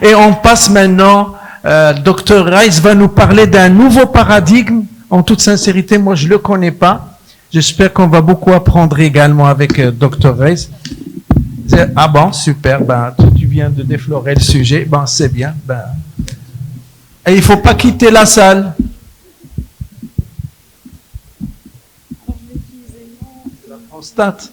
Et on passe maintenant, Dr Rice va nous parler d'un nouveau paradigme. En toute sincérité, moi je le connais pas. J'espère qu'on va beaucoup apprendre également avec Dr Rice. Ah bon, super, ben, tu viens de déflorer le sujet, ben, c'est bien. Ben. Et il ne faut pas quitter la salle. La prostate.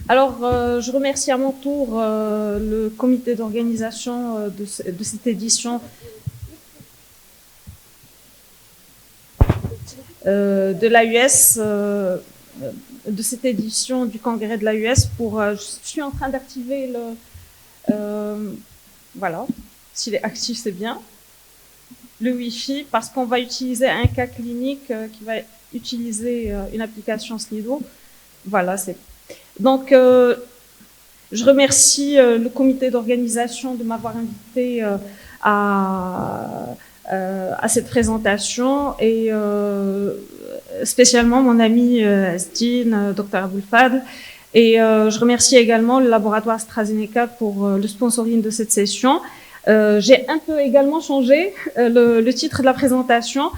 Alors, je remercie à mon tour le comité d'organisation de cette édition de l'AUS, de cette édition du congrès de l'AUS pour... je suis en train d'activer le... voilà, s'il est actif, c'est bien. Le Wi-Fi, parce qu'on va utiliser un cas clinique qui va utiliser une application Slido. Voilà, c'est... Donc, je remercie le comité d'organisation de m'avoir invité à cette présentation et spécialement mon ami Asdine, Dr Aboul Fadl. Et je remercie également le laboratoire AstraZeneca pour le sponsoring de cette session. J'ai un peu également changé le titre de la présentation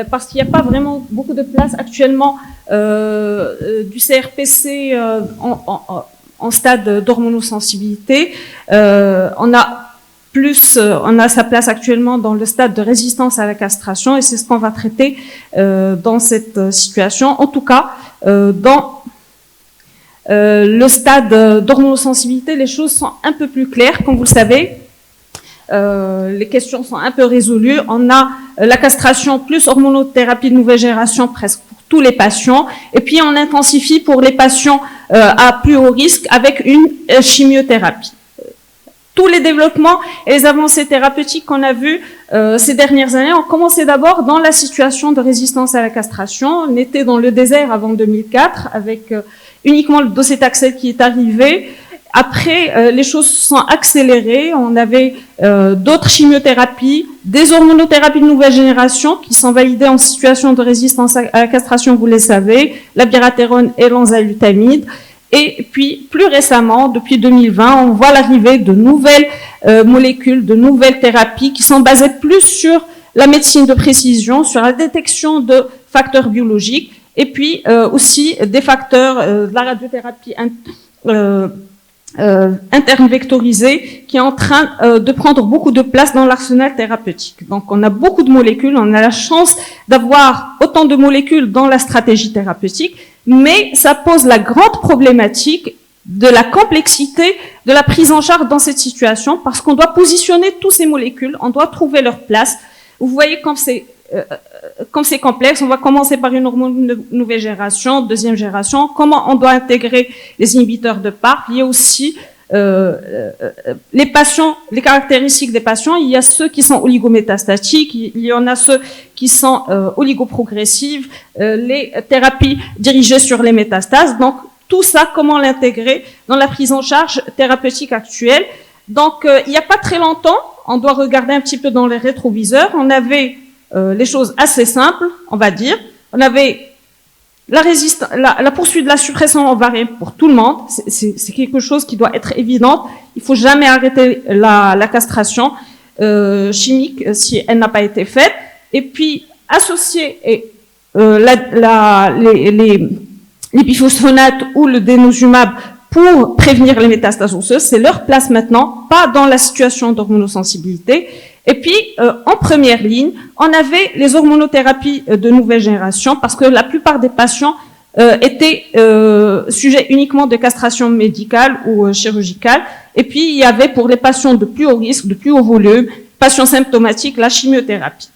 parce qu'il n'y a pas vraiment beaucoup de place actuellement du CRPC en stade d'hormonosensibilité. On a sa place actuellement dans le stade de résistance à la castration et c'est ce qu'on va traiter dans cette situation. En tout cas, dans le stade d'hormonosensibilité, les choses sont un peu plus claires, comme vous le savez. Les questions sont un peu résolues. On a la castration plus hormonothérapie de nouvelle génération presque pour tous les patients. Et puis, on intensifie pour les patients à plus haut risque avec une chimiothérapie. Tous les développements et les avancées thérapeutiques qu'on a vues ces dernières années ont commencé d'abord dans la situation de résistance à la castration. On était dans le désert avant 2004 avec uniquement le docétaxel qui est arrivé. Après, les choses se sont accélérées. On avait d'autres chimiothérapies, des hormonothérapies de nouvelle génération qui sont validées en situation de résistance à la castration, vous le savez, la biratérone et l'enzalutamide. Et puis, plus récemment, depuis 2020, on voit l'arrivée de nouvelles molécules, de nouvelles thérapies qui sont basées plus sur la médecine de précision, sur la détection de facteurs biologiques, et puis aussi des facteurs de la radiothérapie interne vectorisée qui est en train de prendre beaucoup de place dans l'arsenal thérapeutique. Donc, on a beaucoup de molécules, on a la chance d'avoir autant de molécules dans la stratégie thérapeutique, mais ça pose la grande problématique de la complexité de la prise en charge dans cette situation parce qu'on doit positionner toutes ces molécules, on doit trouver leur place. Vous voyez comme c'est complexe, on va commencer par une hormone de nouvelle génération, deuxième génération, comment on doit intégrer les inhibiteurs de PARP. Il y a aussi les patients, les caractéristiques des patients, il y a ceux qui sont oligométastatiques, il y en a ceux qui sont oligoprogressives, les thérapies dirigées sur les métastases. Donc, tout ça, comment l'intégrer dans la prise en charge thérapeutique actuelle. Donc, il n'y a pas très longtemps, on doit regarder un petit peu dans les rétroviseurs, on avait les choses assez simples, on va dire. On avait la poursuite de la suppression ovarienne pour tout le monde. C'est quelque chose qui doit être évident. Il faut jamais arrêter la castration chimique si elle n'a pas été faite. Et puis, associer les biphosphonates ou le dénosumab pour prévenir les métastases osseuses, c'est leur place maintenant, pas dans la situation d'hormonosensibilité. Et puis, en première ligne, on avait les hormonothérapies de nouvelle génération parce que la plupart des patients étaient sujets uniquement de castration médicale ou chirurgicale. Et puis, il y avait pour les patients de plus haut risque, de plus haut volume, patients symptomatiques, la chimiothérapie.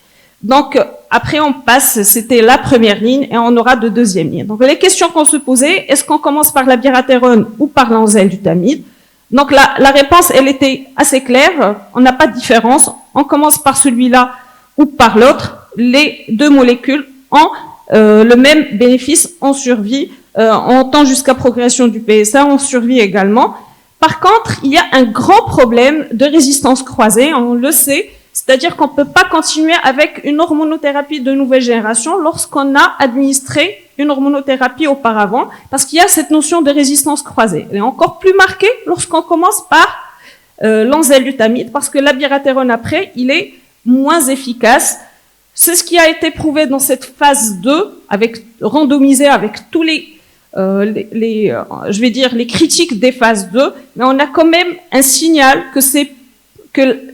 Donc, après, on passe, c'était la première ligne et on aura de deuxième ligne. Donc, les questions qu'on se posait, est-ce qu'on commence par la biratérone ou par l'enzalutamide? Donc, la réponse, elle était assez claire. On n'a pas de différence. On commence par celui-là ou par l'autre. Les deux molécules ont le même bénéfice en survie, en temps jusqu'à progression du PSA, en survie également. Par contre, il y a un grand problème de résistance croisée, on le sait, c'est-à-dire qu'on ne peut pas continuer avec une hormonothérapie de nouvelle génération lorsqu'on a administré une hormonothérapie auparavant, parce qu'il y a cette notion de résistance croisée. Elle est encore plus marquée lorsqu'on commence par l'enzalutamide, parce que l'abiraterone après, il est moins efficace. C'est ce qui a été prouvé dans cette phase 2, randomisé avec tous je vais dire les critiques des phases 2, mais on a quand même un signal que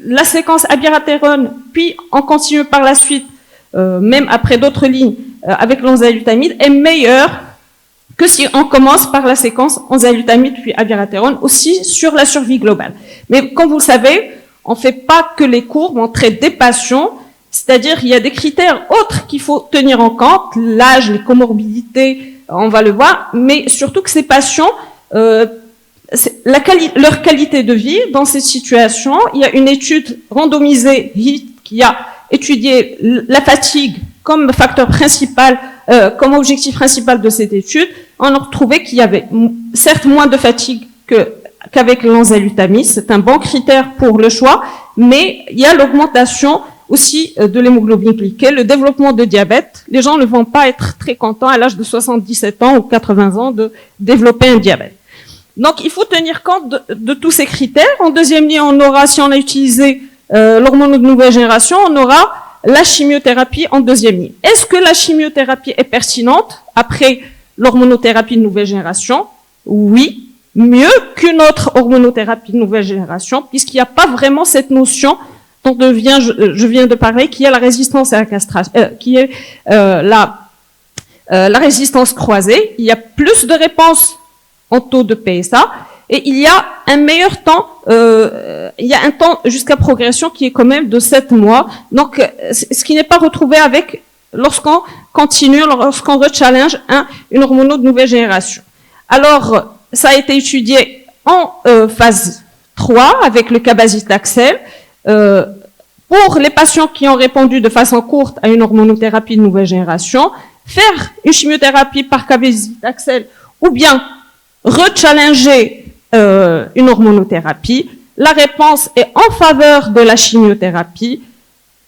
la séquence abiraterone, puis on continue par la suite, même après d'autres lignes, avec l'enzalutamide, est meilleure que si on commence par la séquence enzalutamide puis abiraterone, aussi sur la survie globale. Mais comme vous le savez, on ne fait pas que les courbes, on traite des patients, c'est-à-dire il y a des critères autres qu'il faut tenir en compte, l'âge, les comorbidités, on va le voir, mais surtout que ces patients, leur qualité de vie dans cette situation, il y a une étude randomisée qui a étudié la fatigue comme facteur principal, comme objectif principal de cette étude. On a retrouvé qu'il y avait certes moins de fatigue qu'avec l'enzalutamide, c'est un bon critère pour le choix, mais il y a l'augmentation aussi de l'hémoglobine glycée, le développement de diabète. Les gens ne vont pas être très contents à l'âge de 77 ans ou 80 ans de développer un diabète. Donc, il faut tenir compte de tous ces critères. En deuxième ligne, on aura, si on a utilisé l'hormone de nouvelle génération, on aura la chimiothérapie en deuxième ligne. Est-ce que la chimiothérapie est pertinente après l'hormonothérapie de nouvelle génération? Oui, mieux qu'une autre hormonothérapie de nouvelle génération, puisqu'il n'y a pas vraiment cette notion dont je viens de parler, qui est la résistance à la castration, qui est la résistance croisée. Il y a plus de réponses en taux de PSA, et il y a un meilleur temps, il y a un temps jusqu'à progression qui est quand même de 7 mois, donc ce qui n'est pas retrouvé lorsqu'on continue, lorsqu'on rechallenge une hormono de nouvelle génération. Alors, ça a été étudié en phase 3 avec le cabazitaxel, pour les patients qui ont répondu de façon courte à une hormonothérapie de nouvelle génération, faire une chimiothérapie par cabazitaxel ou bien rechallenger une hormonothérapie. La réponse est en faveur de la chimiothérapie.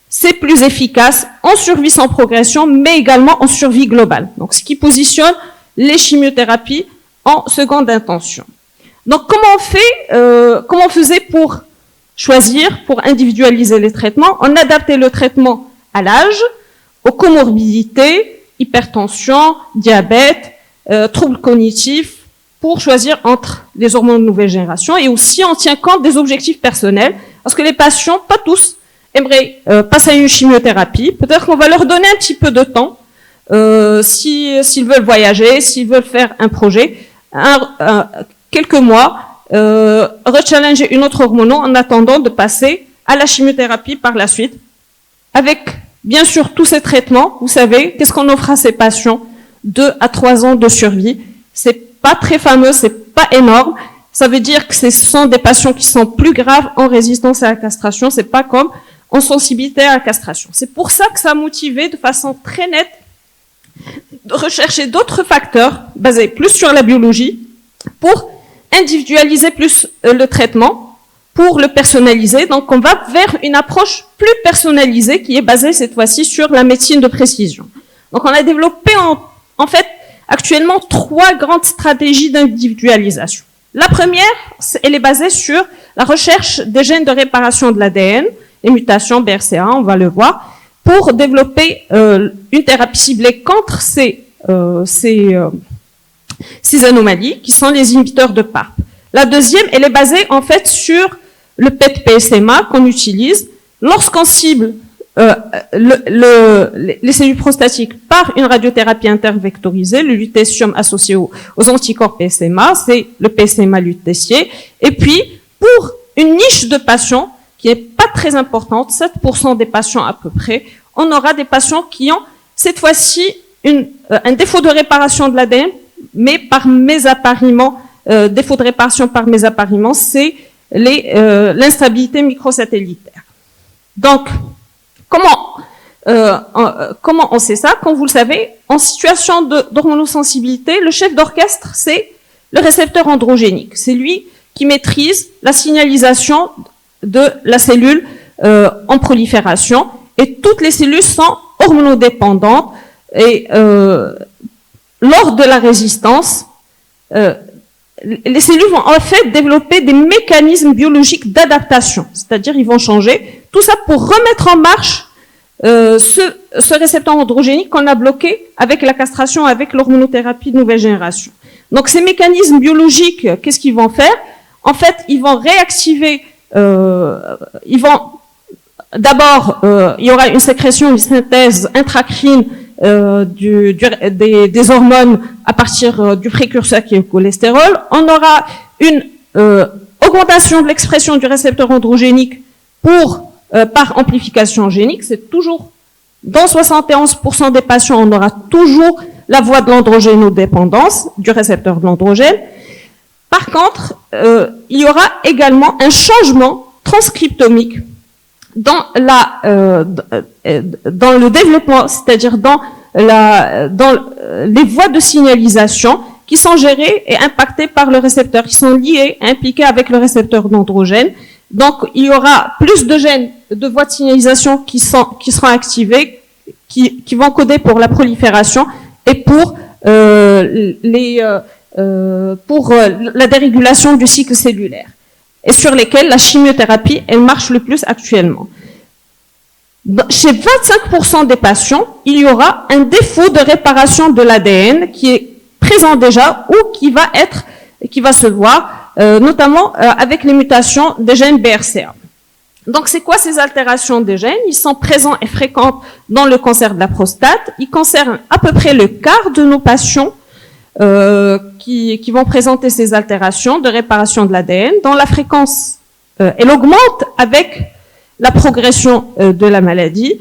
C'est plus efficace en survie sans progression, mais également en survie globale. Donc, ce qui positionne les chimiothérapies en seconde intention. Donc, comment on faisait pour choisir, pour individualiser les traitements? On adaptait le traitement à l'âge, aux comorbidités, hypertension, diabète, troubles cognitifs, pour choisir entre les hormones de nouvelle génération, et aussi on tient compte des objectifs personnels, parce que les patients, pas tous, aimeraient passer à une chimiothérapie. Peut-être qu'on va leur donner un petit peu de temps, s'ils veulent voyager, s'ils veulent faire un projet, quelques mois, rechallenger une autre hormone en attendant de passer à la chimiothérapie par la suite, avec bien sûr tous ces traitements. Vous savez, qu'est-ce qu'on offre à ces patients? 2 à 3 ans de survie. C'est pas très fameux, c'est pas énorme. Ça veut dire que ce sont des patients qui sont plus graves en résistance à la castration. C'est pas comme en sensibilité à la castration. C'est pour ça que ça a motivé de façon très nette de rechercher d'autres facteurs basés plus sur la biologie pour individualiser plus le traitement, pour le personnaliser. Donc, on va vers une approche plus personnalisée qui est basée cette fois-ci sur la médecine de précision. Donc, on a développé en fait actuellement 3 grandes stratégies d'individualisation. La première, elle est basée sur la recherche des gènes de réparation de l'ADN, les mutations BRCA, on va le voir, pour développer une thérapie ciblée contre ces anomalies, qui sont les inhibiteurs de PARP. La deuxième, elle est basée en fait sur le PET-PSMA qu'on utilise lorsqu'on cible les cellules prostatiques par une radiothérapie intervectorisée, le lutécium associé aux anticorps PSMA, c'est le PSMA lutécié. Et puis, pour une niche de patients qui n'est pas très importante, 7% des patients à peu près, on aura des patients qui ont cette fois-ci un défaut de réparation de l'ADN, mais par mésappariement, défaut de réparation par mésappariement, c'est l'instabilité microsatellitaire. Donc, comment on sait ça? Comme vous le savez, en situation d'hormonosensibilité, le chef d'orchestre, c'est le récepteur androgénique. C'est lui qui maîtrise la signalisation de la cellule en prolifération. Et toutes les cellules sont hormonodépendantes. Et lors de la résistance, les cellules vont en fait développer des mécanismes biologiques d'adaptation. C'est-à-dire ils vont changer. Tout ça pour remettre en marche ce récepteur androgénique qu'on a bloqué avec la castration, avec l'hormonothérapie de nouvelle génération. Donc ces mécanismes biologiques, qu'est-ce qu'ils vont faire? En fait, ils vont réactiver, d'abord, il y aura une sécrétion, une synthèse intracrine des hormones à partir du précurseur qui est le cholestérol. On aura une augmentation de l'expression du récepteur androgénique par amplification génique. C'est toujours, dans 71% des patients, on aura toujours la voie de l'androgénodépendance du récepteur de l'androgène. Par contre, il y aura également un changement transcriptomique dans le développement, c'est-à-dire dans les voies de signalisation qui sont gérées et impactées par le récepteur, qui sont liées, impliquées avec le récepteur d'androgène. Donc, il y aura plus de gènes de voies de signalisation qui seront activés, qui vont coder pour la prolifération et pour la dérégulation du cycle cellulaire, et sur lesquels la chimiothérapie, elle marche le plus actuellement. Chez 25% des patients, il y aura un défaut de réparation de l'ADN qui est présent déjà ou qui va se voir, notamment avec les mutations des gènes BRCA. Donc, c'est quoi ces altérations des gènes? Ils sont présents et fréquents dans le cancer de la prostate. Ils concernent à peu près le quart de nos patients qui vont présenter ces altérations de réparation de l'ADN, dont la fréquence, elle augmente avec la progression de la maladie.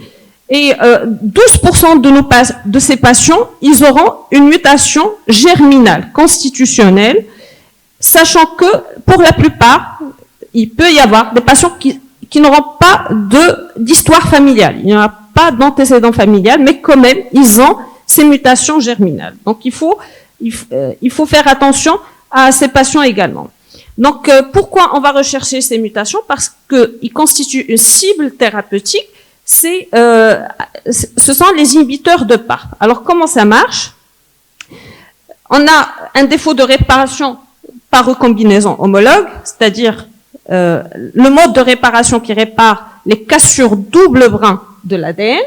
Et 12% de ces patients, ils auront une mutation germinale, constitutionnelle, sachant que pour la plupart, il peut y avoir des patients qui n'auront pas d'histoire familiale. Il n'y aura pas d'antécédent familial, mais quand même, ils ont ces mutations germinales. Donc, il faut faire attention à ces patients également. Donc, pourquoi on va rechercher ces mutations? Parce qu'ils constituent une cible thérapeutique. Ce sont les inhibiteurs de PARP. Alors, comment ça marche? On a un défaut de réparation par recombinaison homologue, c'est-à-dire le mode de réparation qui répare les cassures double brin de l'ADN.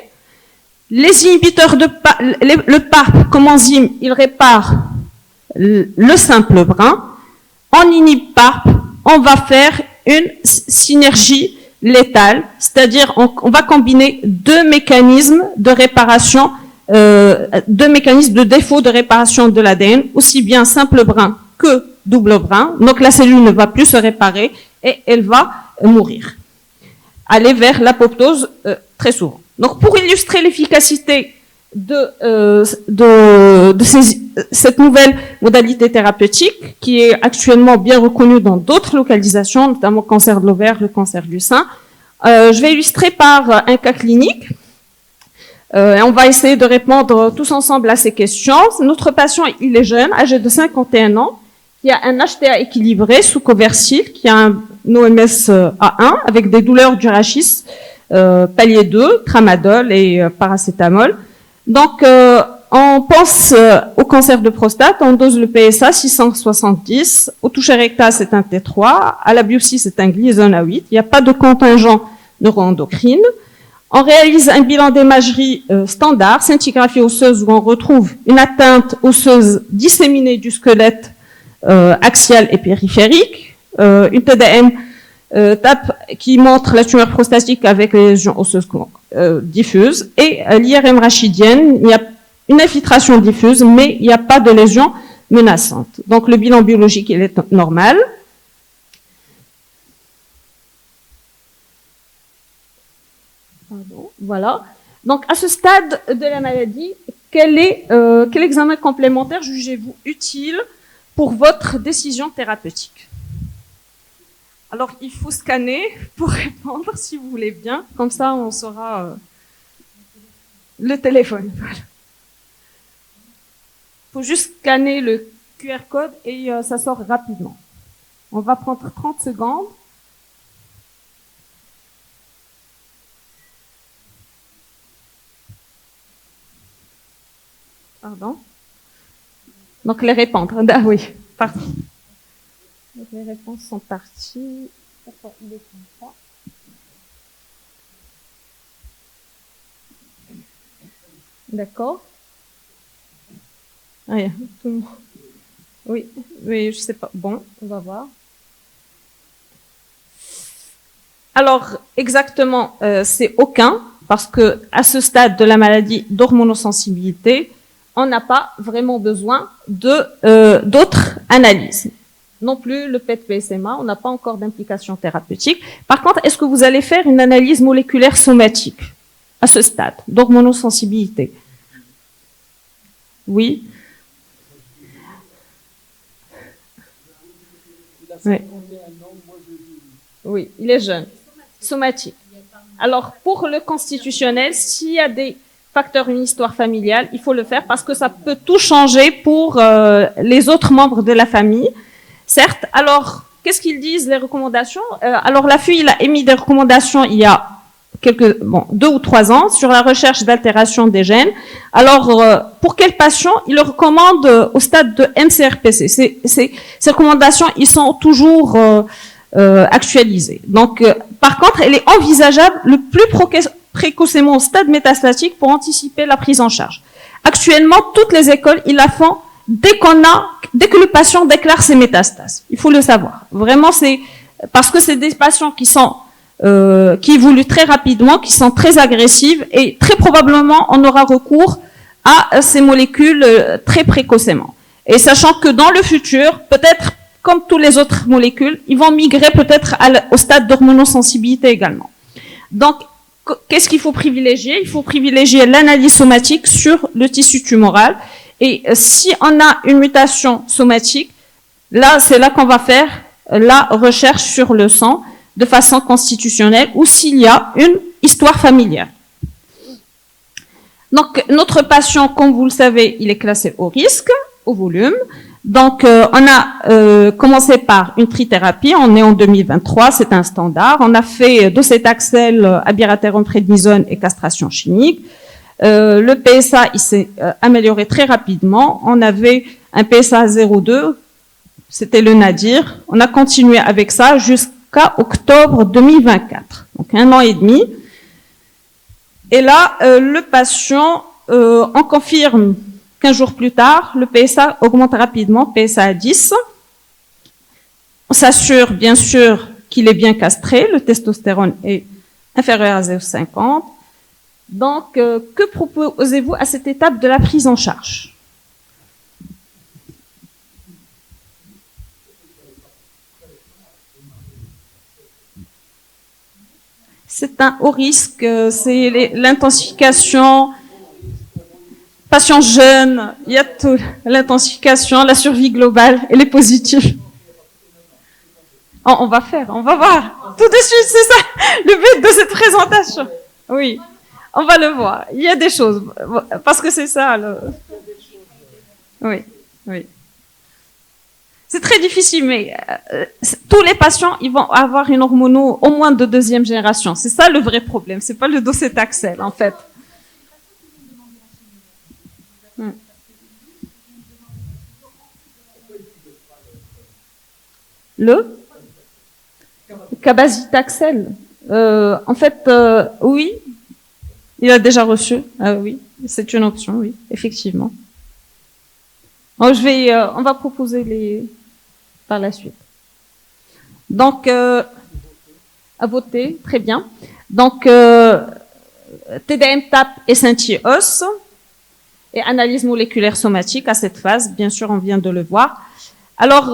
Les inhibiteurs le PARP comme enzyme, il répare le simple brin. On inhibe PARP, on va faire une synergie létale, c'est-à-dire on va combiner deux mécanismes de réparation, deux mécanismes de défaut de réparation de l'ADN, aussi bien simple brin que double brin. Donc la cellule ne va plus se réparer et elle va mourir, aller vers l'apoptose très souvent. Donc pour illustrer l'efficacité de cette nouvelle modalité thérapeutique qui est actuellement bien reconnue dans d'autres localisations, notamment le cancer de l'ovaire, le cancer du sein, je vais illustrer par un cas clinique. Et on va essayer de répondre tous ensemble à ces questions. Notre patient, il est jeune, âgé de 51 ans, qui a un HTA équilibré sous Coversil, qui a un OMS A1 avec des douleurs du rachis, palier 2, tramadol et paracétamol. Donc, on pense au cancer de prostate, on dose le PSA 670, au toucher rectal c'est un T3, à la biopsie c'est un Gleason A8, il n'y a pas de contingent neuroendocrine. On réalise un bilan d'imagerie standard, scintigraphie osseuse où on retrouve une atteinte osseuse disséminée du squelette axial et périphérique, une TDM TAP qui montre la tumeur prostatique avec les lésions osseuses diffuses, et l'IRM rachidienne, il y a une infiltration diffuse, mais il n'y a pas de lésion menaçante. Donc le bilan biologique, il est normal. Pardon, voilà. Donc à ce stade de la maladie, quel examen complémentaire jugez-vous utile pour votre décision thérapeutique? Alors, il faut scanner pour répondre, si vous voulez bien. Comme ça, on saura le téléphone. Voilà. Il faut juste scanner le QR code et ça sort rapidement. On va prendre 30 secondes. Pardon. Donc les réponses. Ah oui, parti. Donc les réponses sont parties. Pourquoi il est comme ça? D'accord. Oui, tout le monde. Oui, mais je sais pas. Bon, on va voir. Alors, exactement, c'est aucun, parce que à ce stade de la maladie d'hormonosensibilité, on n'a pas vraiment besoin de d'autres analyses. Non plus le PET-PSMA, on n'a pas encore d'implication thérapeutique. Par contre, est-ce que vous allez faire une analyse moléculaire somatique à ce stade d'hormonosensibilité? Oui. Oui. Oui, il est jeune. Somatique. Alors, pour le constitutionnel, s'il y a des facteurs, une histoire familiale, il faut le faire parce que ça peut tout changer pour les autres membres de la famille. Certes, alors, qu'est-ce qu'ils disent, les recommandations? Alors, la FUI, il a émis des recommandations il y a 2 ou 3 ans sur la recherche d'altération des gènes. Alors, pour quels patients? Il le recommande au stade de MCRPC. Ces recommandations, ils sont toujours actualisées. Donc, par contre, elle est envisageable le plus précocement au stade métastatique pour anticiper la prise en charge. Actuellement, toutes les écoles, ils la font dès que le patient déclare ses métastases. Il faut le savoir. Vraiment, c'est parce que c'est des patients qui évoluent très rapidement, qui sont très agressives et très probablement on aura recours à ces molécules très précocement. Et sachant que dans le futur, peut-être comme toutes les autres molécules, ils vont migrer peut-être au stade d'hormonosensibilité également. Donc, qu'est-ce qu'il faut privilégier? Il faut privilégier l'analyse somatique sur le tissu tumoral. Et si on a une mutation somatique, là, c'est là qu'on va faire la recherche sur le sang de façon constitutionnelle ou s'il y a une histoire familiale. Donc, notre patient, comme vous le savez, il est classé au risque, au volume. Donc, on a commencé par une trithérapie, on est en 2023, c'est un standard. On a fait docétaxel, abiraterone, prednisone et castration chimique. Le PSA, il s'est amélioré très rapidement. On avait un PSA 0,2, c'était le nadir. On a continué avec ça jusqu'à octobre 2024, donc 1 an et demi. Et là, le patient, on confirme 15 jours plus tard, le PSA augmente rapidement, PSA à 10. On s'assure bien sûr qu'il est bien castré, le testostérone est inférieur à 0,50. Donc, que proposez-vous à cette étape de la prise en charge? C'est un haut risque, c'est l'intensification, patient jeune, il y a tout, l'intensification, la survie globale, elle est positive. Oh, on va voir, tout de suite, c'est ça, le but de cette présentation. Oui, on va le voir, il y a des choses, parce que c'est ça, oui. C'est très difficile, mais tous les patients, ils vont avoir une hormono au moins de 2e génération. C'est ça le vrai problème. C'est pas le docétaxel, en fait. Le cabazitaxel. En fait, oui, il a déjà reçu. Oui, c'est une option, oui, effectivement. Bon, on va proposer par la suite. Donc, à voter, très bien. Donc, TDM-TAP et Scintille-Os et analyse moléculaire somatique à cette phase. Bien sûr, on vient de le voir. Alors,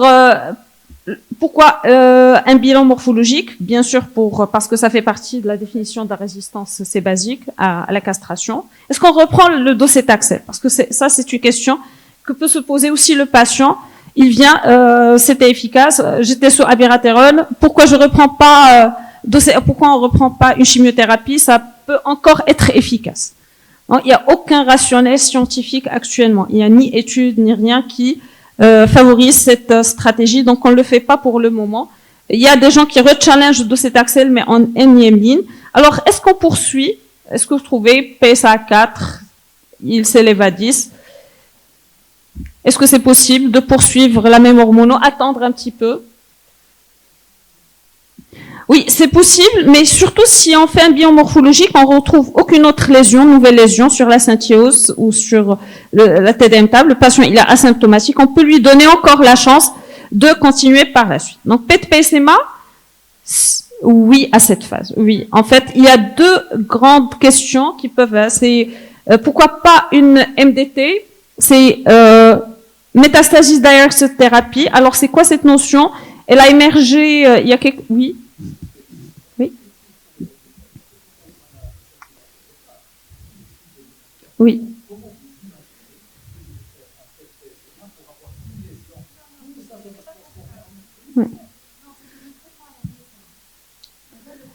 pourquoi un bilan morphologique? Bien sûr, parce que ça fait partie de la définition de la résistance, c'est basique à la castration. Est-ce qu'on reprend le docétaxel? Parce que ça, c'est une question que peut se poser aussi le patient. Il vient, c'était efficace, j'étais sur abiraterone, pourquoi on reprend pas une chimiothérapie? Ça peut encore être efficace. Donc, il n'y a aucun rationnel scientifique actuellement. Il n'y a ni étude ni rien qui favorise cette stratégie. Donc, on ne le fait pas pour le moment. Il y a des gens qui rechallengent de cet Axel, mais en énième ligne. Alors, est-ce qu'on poursuit? Est-ce que vous trouvez PSA 4, il s'élève à 10? Est-ce que c'est possible de poursuivre la même hormono, attendre un petit peu? Oui, c'est possible, mais surtout si on fait un bilan morphologique, on retrouve aucune autre lésion, nouvelle lésion sur la synthiose ou sur la TDM table. Le patient, il est asymptomatique. On peut lui donner encore la chance de continuer par la suite. Donc, PET-PSMA, oui, à cette phase. Oui. En fait, il y a deux grandes questions qui peuvent, c'est pourquoi pas une MDT? C'est métastasis direct thérapie. Alors, c'est quoi cette notion? Elle a émergé il y a quelques... Oui. Oui. Oui.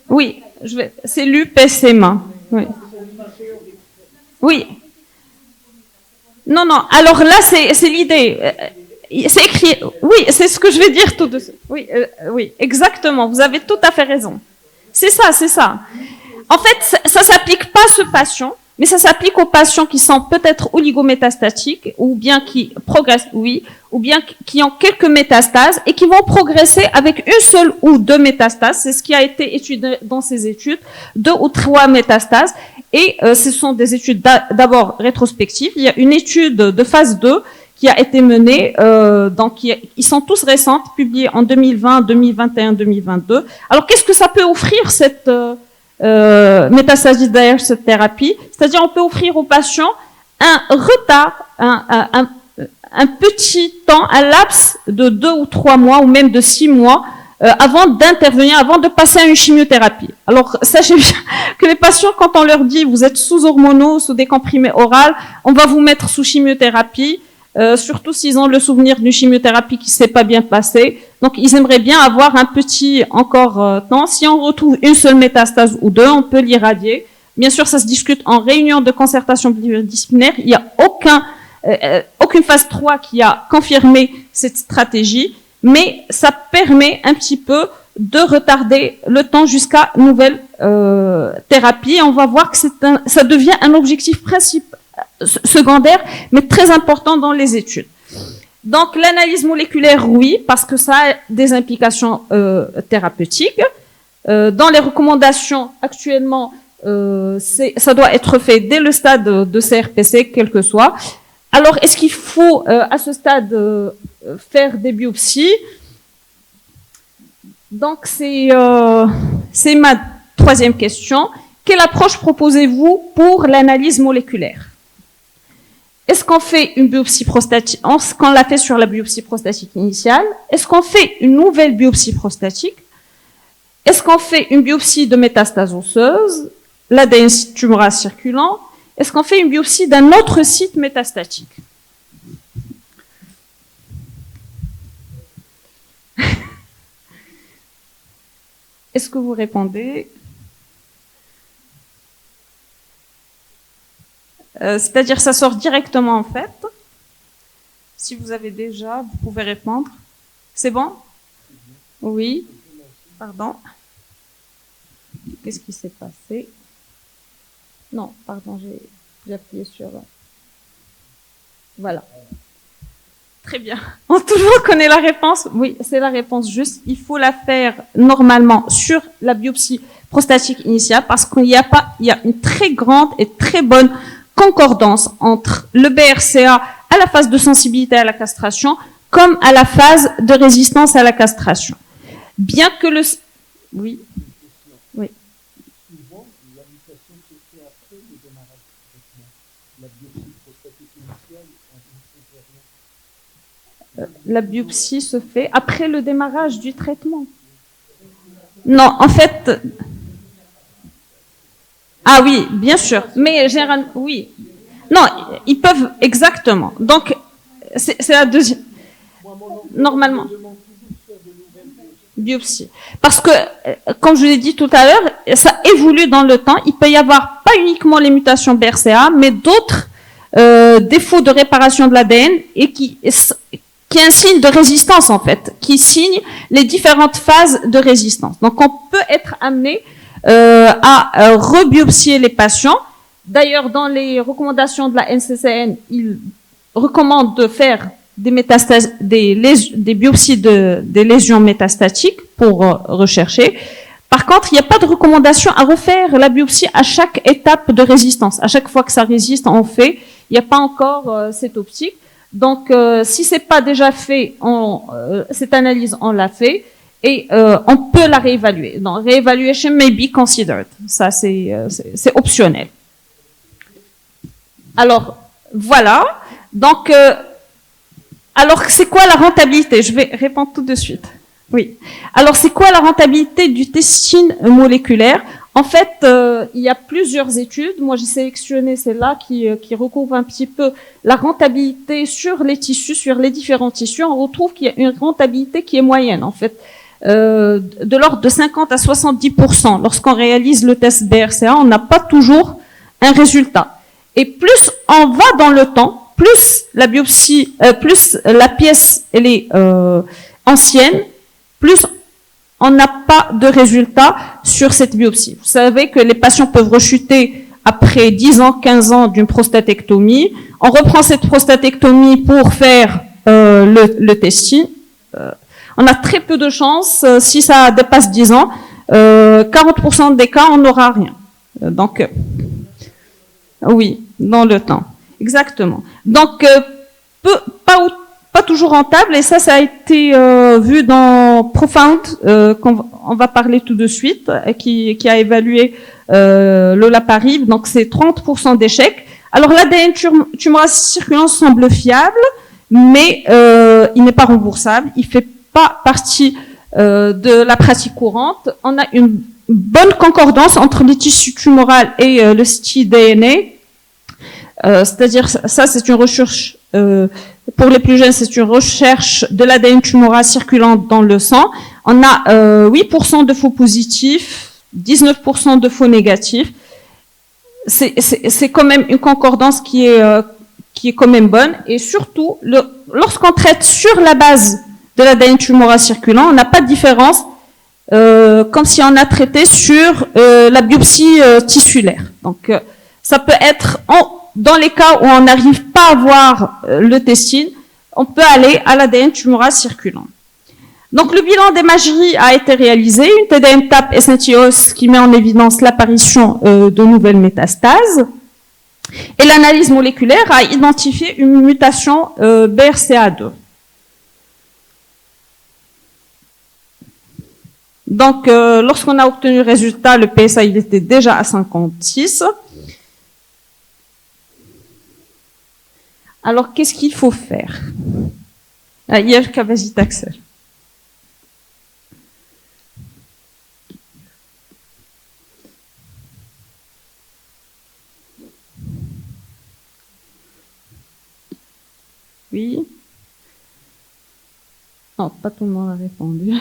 Oui, c'est l'UPSMA. Oui. Oui. Non, non. Alors là, c'est l'idée. C'est écrit. Oui, c'est ce que je vais dire tout de suite. Oui, oui, exactement. Vous avez tout à fait raison. C'est ça, c'est ça. En fait, ça s'applique pas à ce patient, mais ça s'applique aux patients qui sont peut-être oligométastatiques, ou bien qui progressent, oui, ou bien qui ont quelques métastases et qui vont progresser avec une seule ou deux métastases. C'est ce qui a été étudié dans ces études, 2 ou 3 métastases. Et ce sont des études d'abord rétrospectives. Il y a une étude de phase 2 qui a été menée, donc ils sont tous récentes, publiés en 2020, 2021, 2022. Alors qu'est-ce que ça peut offrir cette métastasis derrière cette thérapie? C'est-à-dire on peut offrir aux patients un retard, un petit temps, un laps de 2 ou 3 mois ou même de 6 mois avant d'intervenir, avant de passer à une chimiothérapie. Alors, sachez bien que les patients, quand on leur dit vous êtes sous hormonaux, sous des comprimés oraux, on va vous mettre sous chimiothérapie, surtout s'ils ont le souvenir d'une chimiothérapie qui s'est pas bien passée. Donc, ils aimeraient bien avoir un petit encore temps. Si on retrouve une seule métastase ou deux, on peut l'irradier. Bien sûr, ça se discute en réunion de concertation pluridisciplinaire. Il n'y a aucune phase 3 qui a confirmé cette stratégie, mais ça permet un petit peu de retarder le temps jusqu'à nouvelle thérapie. On va voir que ça devient un objectif principal, secondaire, mais très important dans les études. Donc, l'analyse moléculaire, oui, parce que ça a des implications thérapeutiques. Dans les recommandations, actuellement, ça doit être fait dès le stade de CRPC, quel que soit. Alors, est-ce qu'il faut, à ce stade, faire des biopsies? Donc, c'est ma troisième question. Quelle approche proposez-vous pour l'analyse moléculaire? Est-ce qu'on fait une biopsie prostatique? Est-ce qu'on l'a fait sur la biopsie prostatique initiale? Est-ce qu'on fait une nouvelle biopsie prostatique? Est-ce qu'on fait une biopsie de métastase osseuse, l'ADN tumoral circulant? Est-ce qu'on fait une biopsie d'un autre site métastatique? Est-ce que vous répondez? C'est-à-dire, ça sort directement en fait. Si vous avez déjà, vous pouvez répondre. C'est bon? Oui. Pardon. Qu'est-ce qui s'est passé? Non, pardon, j'ai appuyé sur... Voilà. Très bien. On toujours connaît la réponse. Oui, c'est la réponse juste. Il faut la faire normalement sur la biopsie prostatique initiale parce qu'il y a une très grande et très bonne concordance entre le BRCA à la phase de sensibilité à la castration comme à la phase de résistance à la castration. Bien que le... Oui. Oui. Souvent, la mutation se fait après le démarrage du traitement. La biopsie prostatique initiale, on ne fait rien. La biopsie se fait après le démarrage du traitement. Non, en fait... Ah oui, bien sûr. Mais généralement, oui. Non, ils peuvent, exactement. Donc, c'est la deuxième. Normalement. Biopsie. Parce que, comme je vous l'ai dit tout à l'heure, ça évolue dans le temps. Il peut y avoir pas uniquement les mutations BRCA, mais d'autres défauts de réparation de l'ADN et qui qui est un signe de résistance en fait, qui signe les différentes phases de résistance. Donc on peut être amené à rebiopsier les patients. D'ailleurs, dans les recommandations de la NCCN, ils recommandent de faire des métastases, des biopsies des lésions métastatiques pour rechercher. Par contre, il n'y a pas de recommandation à refaire la biopsie à chaque étape de résistance. À chaque fois que ça résiste, on fait. Il n'y a pas encore cette optique. Donc, si c'est pas déjà fait, cette analyse, on l'a fait et on peut la réévaluer. Donc, réévaluation may be considered. Ça, c'est optionnel. Alors, voilà. Donc, alors, c'est quoi la rentabilité? Je vais répondre tout de suite. Oui. Alors, c'est quoi la rentabilité du testing moléculaire? En fait, il y a plusieurs études. Moi, j'ai sélectionné celle-là qui recouvre un petit peu la rentabilité sur les tissus, sur les différents tissus. On retrouve qu'il y a une rentabilité qui est moyenne, en fait, de l'ordre de 50 à 70%. Lorsqu'on réalise le test BRCA, on n'a pas toujours un résultat. Et plus on va dans le temps, plus la biopsie, plus la pièce elle est ancienne, plus on n'a pas de résultat sur cette biopsie. Vous savez que les patients peuvent rechuter après 10 ans, 15 ans d'une prostatectomie. On reprend cette prostatectomie pour faire le testing. On a très peu de chances, si ça dépasse 10 ans, 40% des cas, on n'aura rien. Donc, oui, dans le temps. Exactement. Donc, pas toujours rentable, et ça a été vu dans Profound, qu'on va parler tout de suite, qui a évalué l'olaparib, donc c'est 30% d'échecs. Alors l'ADN tumoral circulant semble fiable, mais il n'est pas remboursable, il fait pas partie de la pratique courante. On a une bonne concordance entre les tissus tumoraux et le ctDNA, c'est-à-dire ça c'est une recherche pour les plus jeunes, c'est une recherche de l'ADN tumoral circulant dans le sang. On a 8% de faux positifs, 19% de faux négatifs. C'est quand même une concordance qui est quand même bonne. Et surtout, lorsqu'on traite sur la base de l'ADN tumoral circulant, on n'a pas de différence, comme si on a traité sur la biopsie tissulaire. Donc, ça peut être dans les cas où on n'arrive pas à voir le testing, on peut aller à l'ADN tumoral circulant. Donc, le bilan d'imagerie a été réalisé, une TDM TAP SNTOS qui met en évidence l'apparition de nouvelles métastases. Et l'analyse moléculaire a identifié une mutation BRCA2. Donc, lorsqu'on a obtenu le résultat, le PSA il était déjà à 56. Alors, qu'est-ce qu'il faut faire? Yerka, vas-y, t'accèles. Oui. Non, pas tout le monde a répondu.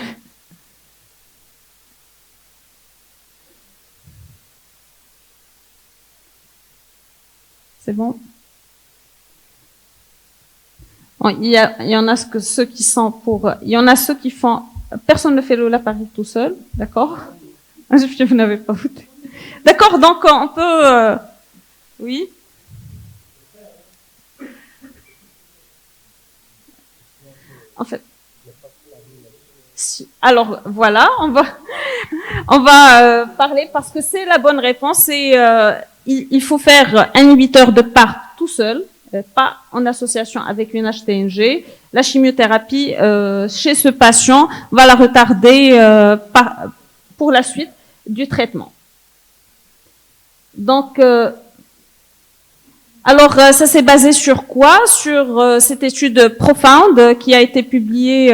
C'est bon? Bon, il y en a ceux qui sont pour, il y en a ceux qui font, personne ne fait l'olaparib tout seul, d'accord? Vous n'avez pas voté. D'accord, donc on peut, oui. En fait, alors voilà, on va parler parce que c'est la bonne réponse. Il faut faire un inhibiteur de PARP tout seul, pas en association avec une HTNG. La chimiothérapie chez ce patient va la retarder pour la suite du traitement. Donc, alors, ça s'est basé sur quoi? Sur cette étude Profound qui a été publiée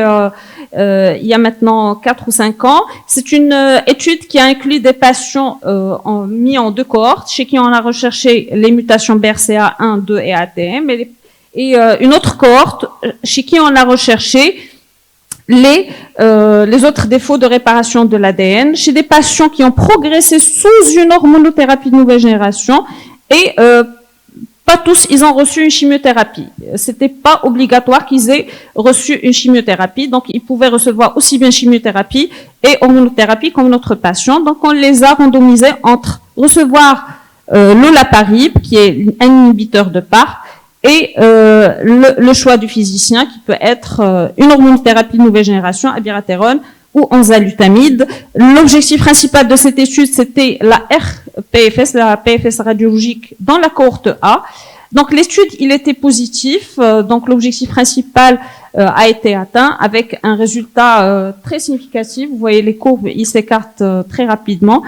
il y a maintenant 4 ou 5 ans. C'est une étude qui a inclus des patients mis en 2 cohortes, chez qui on a recherché les mutations BRCA1, 2 et ATM, et une autre cohorte chez qui on a recherché les autres défauts de réparation de l'ADN, chez des patients qui ont progressé sous une hormonothérapie de nouvelle génération et pas tous, ils ont reçu une chimiothérapie. C'était pas obligatoire qu'ils aient reçu une chimiothérapie. Donc, ils pouvaient recevoir aussi bien chimiothérapie et hormonothérapie comme notre patient. Donc, on les a randomisés entre recevoir l'olaparib, qui est un inhibiteur de PARP, et le choix du physicien, qui peut être une hormonothérapie de nouvelle génération, abiraterone, ou enzalutamide. L'objectif principal de cette étude, c'était la RPFS, la PFS radiologique dans la cohorte A. Donc l'étude, il était positif, donc l'objectif principal a été atteint avec un résultat très significatif. Vous voyez les courbes, ils s'écartent très rapidement,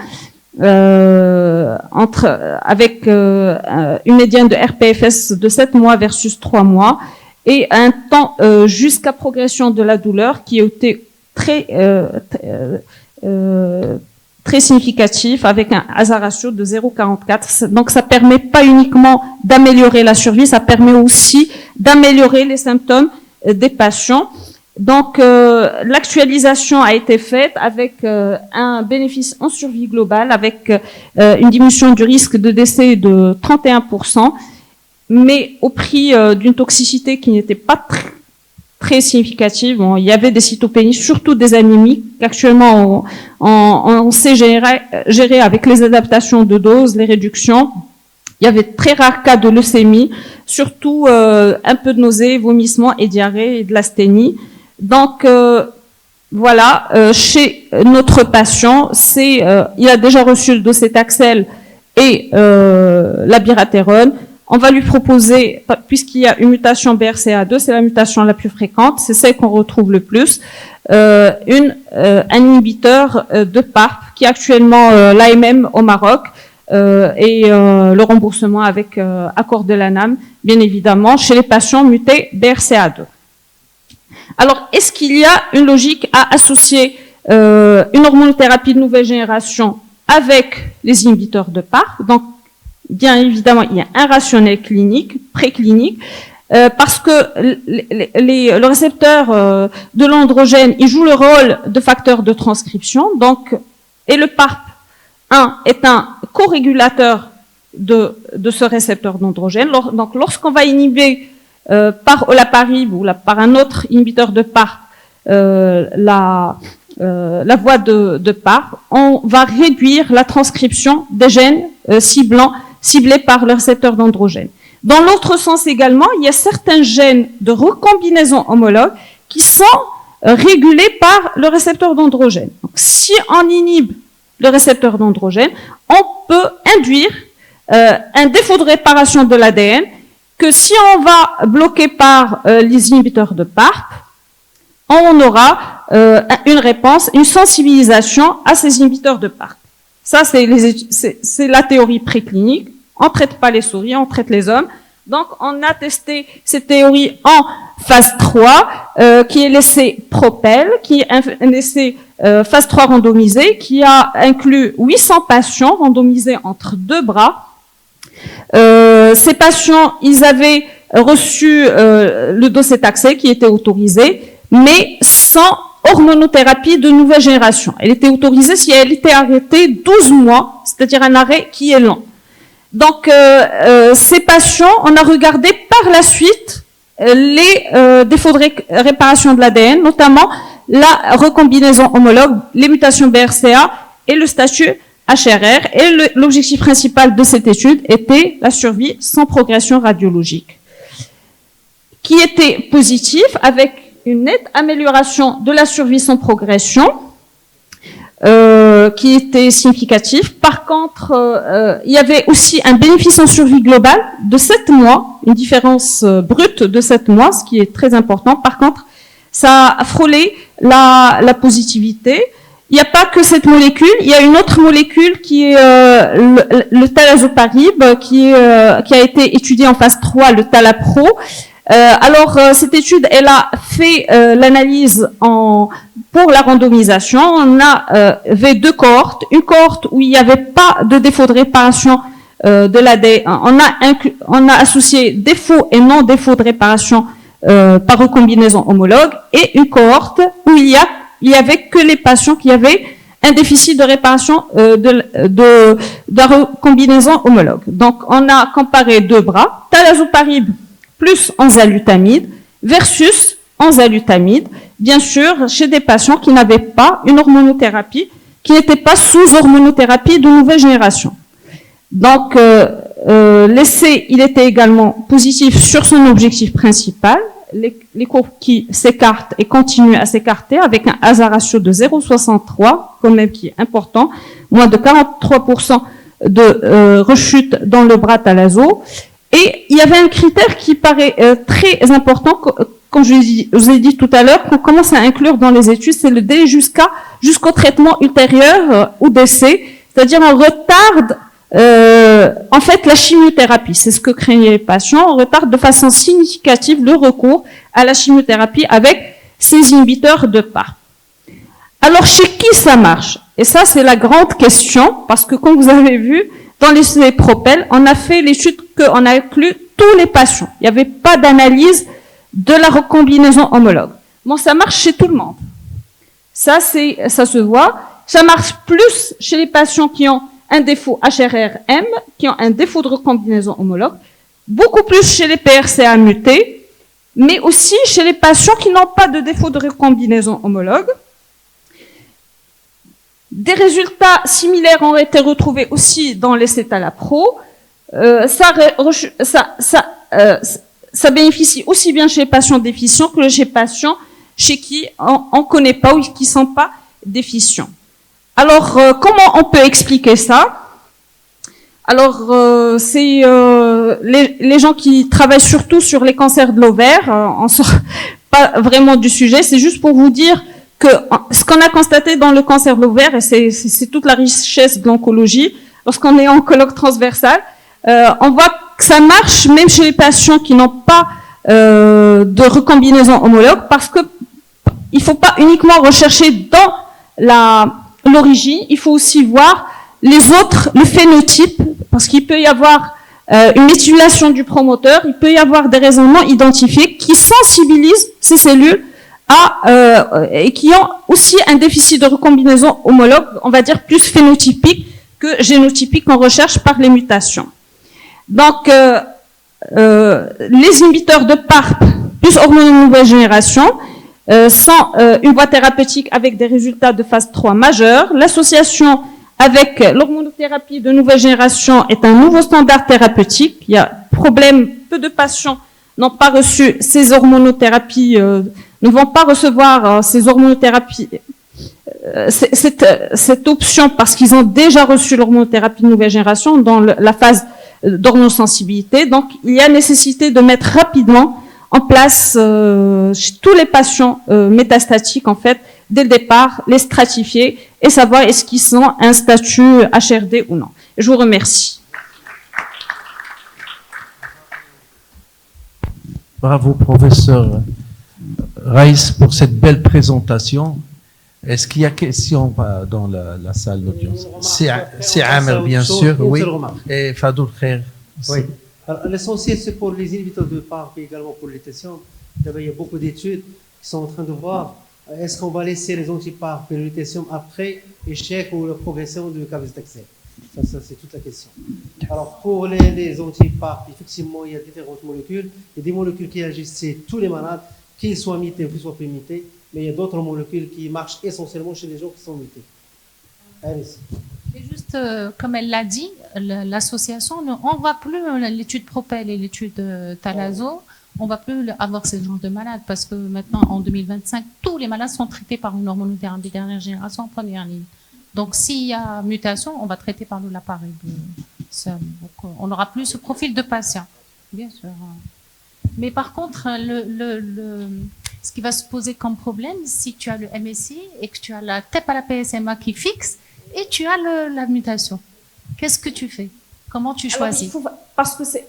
avec une médiane de RPFS de 7 mois versus 3 mois et un temps jusqu'à progression de la douleur qui était très significatif avec un hazard ratio de 0,44. Donc ça permet pas uniquement d'améliorer la survie, ça permet aussi d'améliorer les symptômes des patients. Donc l'actualisation a été faite avec un bénéfice en survie globale, avec une diminution du risque de décès de 31%, mais au prix d'une toxicité qui n'était pas très significative. Bon, il y avait des cytopénies, surtout des anémies, qu'actuellement on sait gérer avec les adaptations de doses, les réductions. Il y avait très rares cas de leucémie, surtout un peu de nausées, vomissements et diarrhée et de l'asthénie. Donc voilà, chez notre patient, il a déjà reçu le docétaxel et l'abiraterone. On va lui proposer, puisqu'il y a une mutation BRCA2, c'est la mutation la plus fréquente, c'est celle qu'on retrouve le plus, un inhibiteur de PARP qui est actuellement l'AMM au Maroc et le remboursement avec accord de l'ANAM, bien évidemment, chez les patients mutés BRCA2. Alors, est-ce qu'il y a une logique à associer une hormonothérapie de nouvelle génération avec les inhibiteurs de PARP? Donc, bien évidemment, il y a un rationnel clinique, préclinique, parce que le récepteur de l'androgène, il joue le rôle de facteur de transcription, donc, et le PARP1 est un co-régulateur de ce récepteur d'androgène. Donc, lorsqu'on va inhiber par olaparib ou par un autre inhibiteur de PARP la voie de PARP, on va réduire la transcription des gènes ciblés par le récepteur d'androgène. Dans l'autre sens également, il y a certains gènes de recombinaison homologue qui sont régulés par le récepteur d'androgène. Donc, si on inhibe le récepteur d'androgène, on peut induire un défaut de réparation de l'ADN que si on va bloquer par les inhibiteurs de PARP, on aura une réponse, une sensibilisation à ces inhibiteurs de PARP. Ça, c'est la théorie préclinique. On ne traite pas les souris, on traite les hommes. Donc, on a testé cette théorie en phase 3, qui est l'essai PROPEL, qui est un essai phase 3 randomisé, qui a inclus 800 patients randomisés entre 2 bras. Ces patients, ils avaient reçu le docétaxel qui était autorisé, mais sans hormonothérapie de nouvelle génération. Elle était autorisée si elle était arrêtée 12 mois, c'est-à-dire un arrêt qui est lent. Donc, ces patients, on a regardé par la suite les défauts de réparation de l'ADN, notamment la recombinaison homologue, les mutations BRCA et le statut HRR. Et l'objectif principal de cette étude était la survie sans progression radiologique, qui était positif avec une nette amélioration de la survie sans progression, qui était significatif. Par contre, il y avait aussi un bénéfice en survie globale de 7 mois, une différence brute de 7 mois, ce qui est très important. Par contre, ça a frôlé la positivité. Il n'y a pas que cette molécule, il y a une autre molécule qui est le talazoparib, qui a été étudiée en phase 3, le talapro. Alors, cette étude, elle a fait l'analyse pour la randomisation. On avait 2 cohortes. Une cohorte où il n'y avait pas de défaut de réparation de l'ADN. On a associé défaut et non défaut de réparation par recombinaison homologue. Et une cohorte où il y avait que les patients qui avaient un déficit de réparation de la recombinaison homologue. Donc, on a comparé deux bras, talazoparib plus enzalutamide versus enzalutamide, bien sûr, chez des patients qui n'avaient pas une hormonothérapie, qui n'étaient pas sous hormonothérapie de nouvelle génération. Donc, l'essai, il était également positif sur son objectif principal, les courbes qui s'écartent et continuent à s'écarter avec un hazard ratio de 0,63, quand même qui est important, moins de 43% de rechute dans le bras thalazo. Et il y avait un critère qui paraît très important, comme je vous ai dit tout à l'heure, qu'on commence à inclure dans les études, c'est le délai jusqu'au traitement ultérieur ou décès, c'est-à-dire on retarde en fait la chimiothérapie. C'est ce que craignaient les patients, on retarde de façon significative le recours à la chimiothérapie avec ces inhibiteurs de PARP. Alors chez qui ça marche? Et ça c'est la grande question, parce que comme vous avez vu, dans les propels, on a fait l'étude qu'on a inclus tous les patients. Il n'y avait pas d'analyse de la recombinaison homologue. Bon, ça marche chez tout le monde. Ça se voit. Ça marche plus chez les patients qui ont un défaut HRRM, qui ont un défaut de recombinaison homologue, beaucoup plus chez les PRCA mutés, mais aussi chez les patients qui n'ont pas de défaut de recombinaison homologue. Des résultats similaires ont été retrouvés aussi dans les cétalapro. Ça bénéficie aussi bien chez les patients déficients que chez les patients chez qui on ne connaît pas ou qui ne sont pas déficients. Alors, comment on peut expliquer ça? Alors, c'est les gens qui travaillent surtout sur les cancers de l'ovaire, on ne sort pas vraiment du sujet, c'est juste pour vous dire que ce qu'on a constaté dans le cancer de l'ovaire, et c'est toute la richesse de l'oncologie, lorsqu'on est oncologue transversal, on voit que ça marche même chez les patients qui n'ont pas de recombinaison homologue, parce que il faut pas uniquement rechercher dans l'origine, il faut aussi voir les autres, le phénotype, parce qu'il peut y avoir une méthylation du promoteur, il peut y avoir des raisonnements identifiés qui sensibilisent ces cellules et qui ont aussi un déficit de recombinaison homologue, on va dire plus phénotypique que génotypique qu'on recherche par les mutations. Donc, les inhibiteurs de PARP plus hormones de nouvelle génération sont une voie thérapeutique avec des résultats de phase 3 majeurs. L'association avec l'hormonothérapie de nouvelle génération est un nouveau standard thérapeutique. Il y a problème, peu de patients n'ont pas reçu ces hormonothérapies, ne vont pas recevoir ces hormonothérapies, cette option parce qu'ils ont déjà reçu l'hormonothérapie de nouvelle génération dans la phase d'hormosensibilité. Donc, il y a nécessité de mettre rapidement en place chez tous les patients métastatiques, en fait, dès le départ, les stratifier et savoir est-ce qu'ils sont un statut HRD ou non. Je vous remercie. Bravo, professeur Raïs, pour cette belle présentation. Est-ce qu'il y a question dans la salle d'audience? C'est Amer, bien sûr, oui. Et Fadoul Khair. Oui. Alors, l'essentiel, c'est pour les inhibiteurs de PARP et également pour les lutéation. D'abord, il y a beaucoup d'études qui sont en train de voir est-ce qu'on va laisser les anti-PARP et le lutéation après échec ou la progression du cavus-d'accès. Ça, c'est toute la question. Alors, pour les anti-PARP, effectivement, il y a différentes molécules. Il y a des molécules qui agissent chez tous les malades, qu'ils soient mutés ou qu'ils soient peu mutés, mais il y a d'autres molécules qui marchent essentiellement chez les gens qui sont mutés. Allez-y. Et juste, comme elle l'a dit, l'association, on ne voit plus l'étude Propel et l'étude Thalazo, on ne va plus avoir ce genre de malades parce que maintenant, en 2025, tous les malades sont traités par une hormonothérapie dernière génération en première ligne. Donc, s'il y a mutation, on va traiter par l'appareil seul. Donc, on n'aura plus ce profil de patient, bien sûr. Mais par contre, ce qui va se poser comme problème, si tu as le MSI et que tu as la TEP à la PSMA qui fixe et tu as la mutation, qu'est-ce que tu fais? Comment tu choisis? Parce que c'est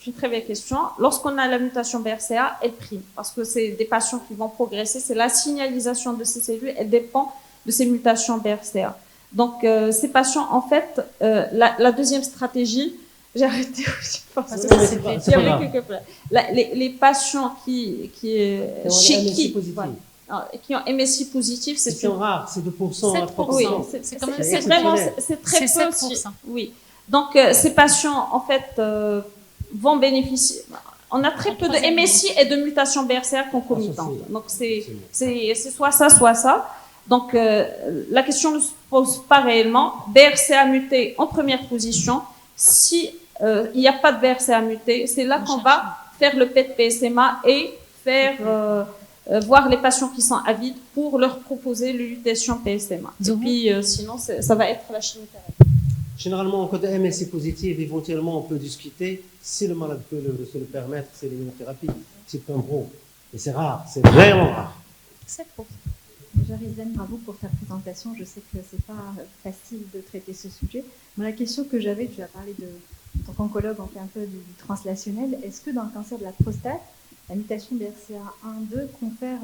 une très belle question. Lorsqu'on a la mutation BRCA, elle prime. Parce que c'est des patients qui vont progresser. C'est la signalisation de ces cellules. Elle dépend de ces mutations BRCA. Donc, ces patients, en fait, la deuxième stratégie, j'ai arrêté aussi parce que il y avait quelques les patients chez qui, qui ont MSI positif, c'est C'est rare, c'est 2% à 3%. oui, C'est quand même c'est vraiment, c'est très C'est peu. 7%. Oui. Donc, ces patients, en fait, vont bénéficier. On a très peu de MSI et de mutations BRCA concomitantes. Donc, c'est soit ça, soit ça. Donc, la question ne se pose pas réellement. BRCA muté en première position. Si il n'y a pas de BRCA muté, c'est là qu'on va faire le PET-PSMA et faire voir les patients qui sont avides pour leur proposer le lutétion PSMA. Et puis, sinon, ça va être la chimiothérapie. Généralement, en cas de MSI positive, éventuellement, on peut discuter, si le malade peut se le permettre, c'est l'immunothérapie, c'est un gros. Et c'est rare, c'est vraiment rare. 7%. Déjà, Rizan, bravo pour ta présentation. Je sais que c'est pas facile de traiter ce sujet. Moi, la question que j'avais, tu as parlé de, en tant qu'oncologue, on fait un peu du translationnel. Est-ce que dans le cancer de la prostate, la mutation BRCA1-2 confère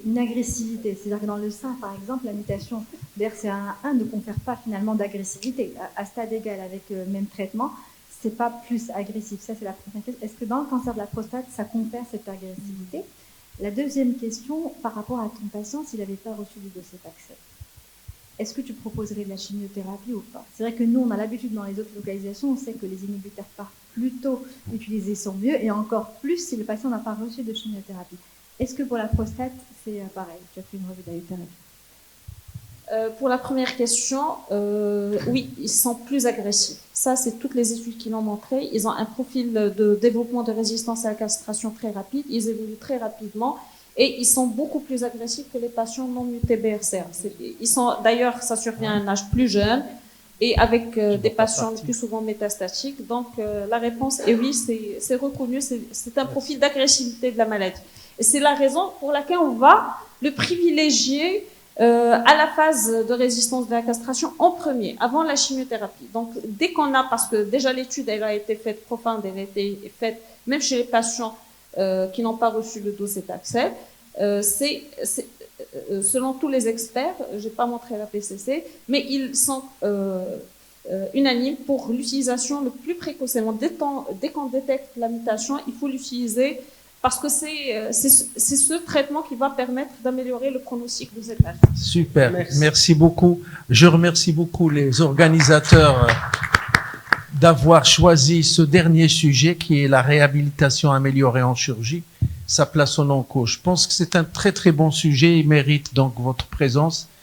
une agressivité? C'est-à-dire que dans le sein, par exemple, la mutation BRCA1 ne confère pas finalement d'agressivité. À stade égal avec le même traitement, c'est pas plus agressif. Ça, c'est la première question. Est-ce que dans le cancer de la prostate, ça confère cette agressivité? La deuxième question, par rapport à ton patient, s'il n'avait pas reçu du docétaxel, est-ce que tu proposerais de la chimiothérapie ou pas? C'est vrai que nous, on a l'habitude dans les autres localisations, on sait que les inhibiteurs par plutôt utilisés sont mieux, et encore plus si le patient n'a pas reçu de chimiothérapie. Est-ce que pour la prostate, c'est pareil? Tu as fait une revue d'allothérapie. Pour la première question, oui, ils sont plus agressifs. Ça, c'est toutes les études qui l'ont montré. Ils ont un profil de développement de résistance à la castration très rapide. Ils évoluent très rapidement et ils sont beaucoup plus agressifs que les patients non mutés BRCA. Ils sont, d'ailleurs, ça survient à un âge plus jeune et avec des patients le plus souvent métastatiques. Donc, la réponse est oui, c'est reconnu. C'est un profil d'agressivité de la maladie. Et c'est la raison pour laquelle on va le privilégier à la phase de résistance de la castration en premier, avant la chimiothérapie. Donc, dès qu'on a, parce que déjà l'étude, elle a été faite profonde, elle a été faite même chez les patients qui n'ont pas reçu le docétaxel, selon tous les experts, j'ai pas montré la PCC, mais ils sont unanimes pour l'utilisation le plus précocement. Dès qu'on détecte la mutation, il faut l'utiliser parce que c'est ce traitement qui va permettre d'améliorer le pronostic de cette maladie. Super, merci beaucoup. Je remercie beaucoup les organisateurs d'avoir choisi ce dernier sujet qui est la réhabilitation améliorée en chirurgie, sa place en onco. Je pense que c'est un très très bon sujet, il mérite donc votre présence